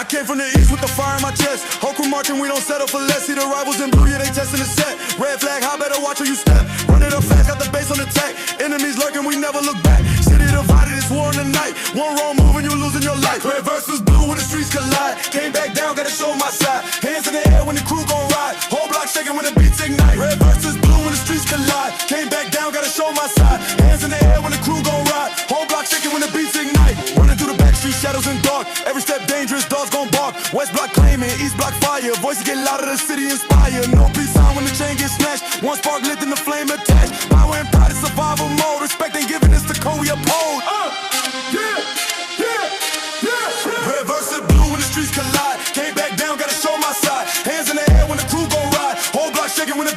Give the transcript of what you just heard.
came from the east with the fire in my chest. Whole crew marching, we don't settle for less. See the rivals in blue, yeah, they testing the set. Red flag, how better watch where you step. Run it up fast, got the base on attack. Enemies lurking, we never look back. City divided, it's war in the night. One wrong move and you losing your life. Red versus blue when the streets collide. Came back down, gotta show my side. Hands in the air when the crew gon' ride. Whole block shaking when the beats ignite. Red versus blue when the streets collide. Came back down, gotta show my side. Hands in the air when the crew gon' ride. Whole block shaking when the beats ignite. Running through the back street, shadows and dark. Every step dangerous, dogs gon' bark. West block claiming, east block fire. Voices get louder, the city inspire. No peace sign when the chain gets snatched. One spark lit and the flame attached. Power and pride is survival mode. Respect and giving is the code we uphold. Red versus blue when the streets collide. Came back down, gotta show my side. Hands in the air when the crew gon' ride. Whole block shaking when the